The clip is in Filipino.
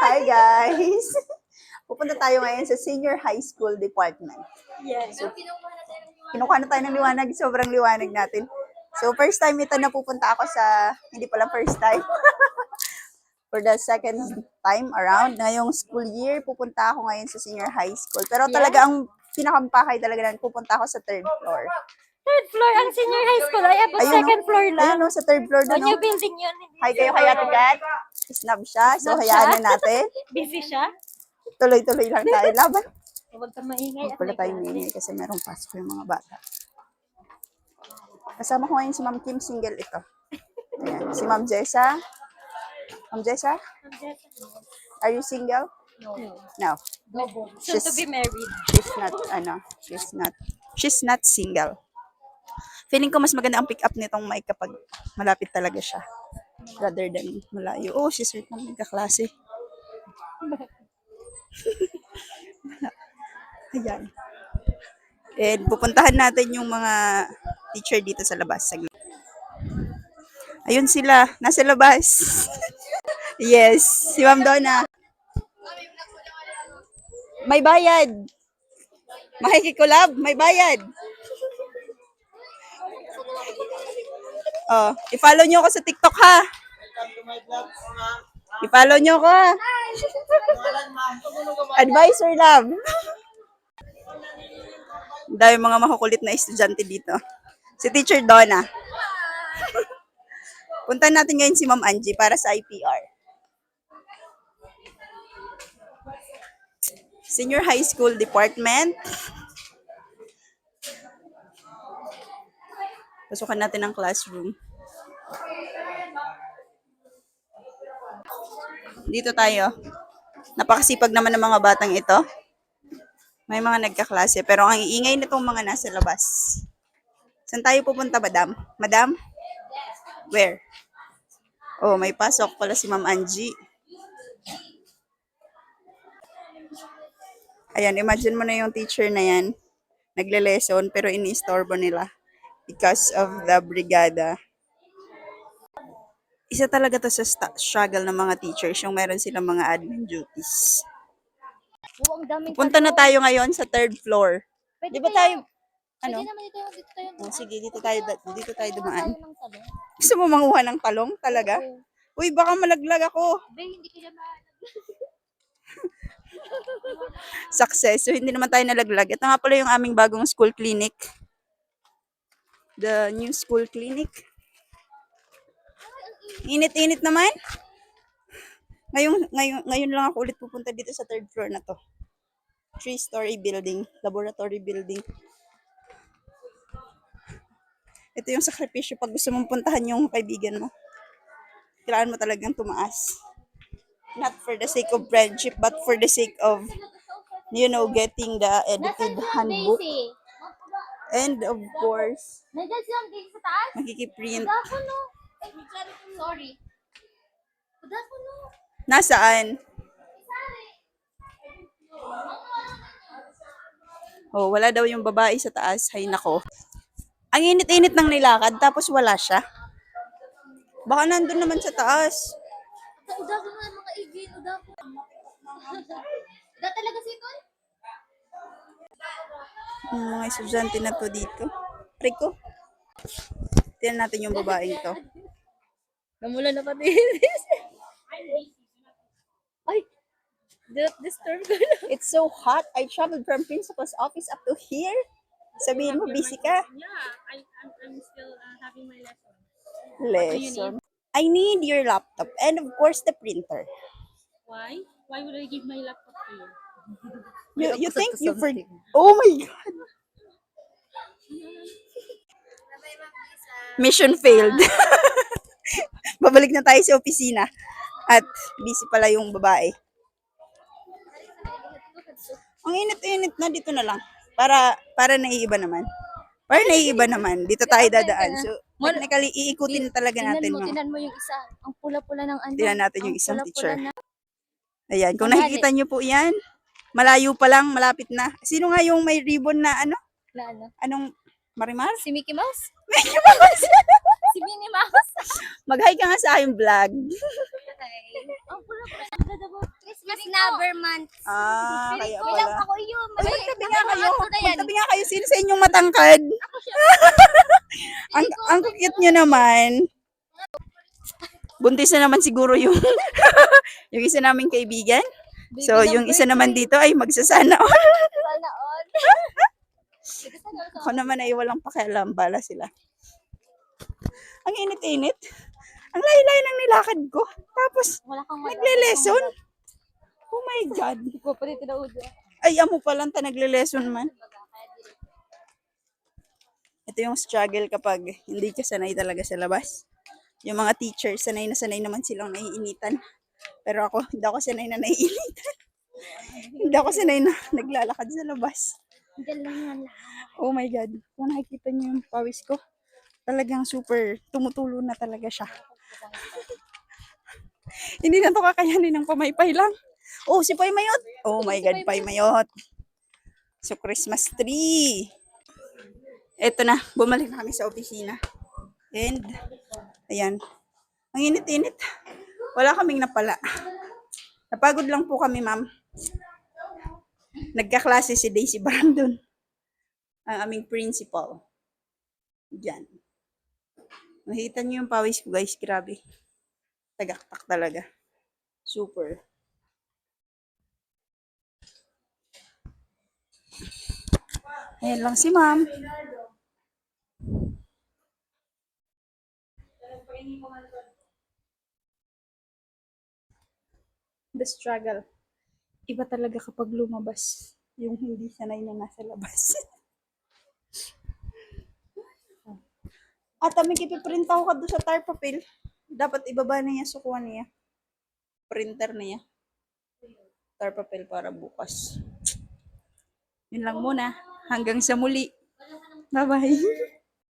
Hi guys! Pupunta tayo ngayon sa Senior High School Department. Yes. So, kinukuha na tayo ng liwanag, sobrang liwanag natin. So, first time ito na pupunta ako sa, hindi pala first time, for the second time around. Ngayong school year, pupunta ako ngayon sa Senior High School. Pero talaga ang pinakampakay talaga na pupunta ako sa third floor. Third floor ang senior high school. Ay, abot second floor lang. Ayun, sa third floor doon. New building yun. Hi kayo kay Ate Kat. Snub siya. So, hayaan na natin. Busy siya. Tuloy-tuloy lang tayo. Laban. Huwag ka maingay. Huwag pala tayong maingay kasi merong pasok yung mga bata. Kasama ko ngayon si Ma'am Kim, single ito. Ayan. Si Ma'am Jessa. Ma'am Jessa? Are you single? No. Soon to be married. She's not single. Feeling ko mas maganda ang pick up nitong mic kapag malapit talaga siya. Rather than malayo. Oh, si Sir naman kaklase. Ayan. And pupuntahan natin yung mga teacher dito sa labas. Ayun sila, nasa labas. Yes, si Ma'am Donna. May bayad. Makikikulab, may bayad. Oh, i-follow nyo ako sa TikTok ha. I-follow nyo ako ha. Advisor Love. Dahil mga makukulit na estudyante dito. Si Teacher Donna. Punta natin ngayon si Ma'am Angie para sa IPR. Senior High School Department. Pasukan natin ang classroom. Dito tayo. Napakasipag naman ng mga batang ito. May mga nagkaklase. Pero ang iingay nitong mga nasa labas. Saan tayo pupunta, madam? Madam? Where? Oh, may pasok pala si Ma'am Angie. Ayan, imagine mo na yung teacher na yan. Nagle-lesson pero ini-istorbo nila. Because of the brigada. Isa talaga to sa struggle ng mga teachers, yung meron silang mga admin duties. Punta na tayo ngayon sa third floor. Di ba tayo, ano? Dito tayo. Oh, sige, dito tayo dumaan. Gusto mo manguha ng talong talaga? Uy, baka malaglag ako. Hindi kaya Success. So, hindi naman tayo nalaglag. Ito nga pala yung aming bagong school clinic. The new school clinic. Init-init naman. Ngayon lang ako ulit pupunta dito sa third floor na to. 3-story building, laboratory building. Ito yung sakripisyo pag gusto mong puntahan yung kaibigan mo. Kailangan mo talagang tumaas. Not for the sake of friendship, but for the sake of, getting the edited handbook. And of course, makikiprint. Sorry. Nasaan? Oh, wala daw yung babae sa taas. Hay nako. Ang init-init ng nilakad, tapos wala siya. Baka nandun naman sa taas. Uda ko nga mga igin. Uda ko. Uda talaga si Ton? Yung mga estudyante na to dito. Rico. Tignan natin yung babaeng to. Namula na pati. Ay, disturb ko na. It's so hot. I traveled from principal's office up to here. Sabihin mo, busy ka. Yeah, I'm still having my lesson. Lesson. I need your laptop and of course the printer. Why? Why would I give my laptop to you? You think you forget? Oh my God. Mission failed. Babalik na tayo sa opisina. At busy pala yung babae. Ang init-init na, dito na lang. Para naiiba naman. Dito tayo dadaan. So, technically, iikutin talaga natin. Tinan mo yung isa. Ang pula-pula ng ano. Tinan natin yung isang teacher. Ayan, kung nakikita nyo po yan, malayo pa lang, malapit na. Sino nga yung may ribbon na ano? Na ano? Anong, Marimar? Si Mickey Mouse? Mickey Mouse! Si Minnie Mouse? Mag-hi ka nga sa aking vlog. Ang pula-pula. Christmas never month. Kaya Wait lang pala. ako yun. Ay, magtabi nga kayo. Ano na yan? Magtabi nga kayo. Sino sa inyong matangkad? Ang cute nyo naman. Buntis na naman siguro yung yung isa naming kaibigan. So, yung isa naman dito ay magsasana all. Sana all. Ako naman ay walang pakialam. Bala sila. Ang init-init. Ang layo-layo ng nilakad ko. Tapos, Wala kang nagle-lesson. Oh my God. Hindi ko pa dito na udo. Ay, amo pa lang ta nagle-lesson man. Ito yung struggle kapag hindi ka sanay talaga sa labas. Yung mga teachers, sanay na sanay naman silang naiinitan. Pero ako, hindi ako sanay na naiinitan. Hindi ako sanay na naglalakad sa labas. Diyan lang yan. Oh my God. Kung nakikita niyo yung pawis ko, talagang super tumutulo na talaga siya. Hindi na to kakayanin ng pamaypay lang. Oh, si Pay Mayot. Oh my God, Pay Mayot. So, Christmas tree. Eto na, bumalik na kami sa opisina. And, ayan. Ang init-init. Wala kaming napala. Napagod lang po kami, ma'am. Nagkaklase si Daisy Brandon. Ang aming principal. Diyan. Nakita niyo yung pawis ko, guys. Grabe. Tagaktak talaga. Super. Ayan lang si ma'am. The struggle. Iba talaga kapag lumabas. Yung hindi sanay na nasa labas. At may ipiprint ako ka doon sa tar papel. Dapat ibaba na niya, sukuan niya. Printer niya. Tar papel para bukas. Yun lang muna. Hanggang sa muli. Bye-bye.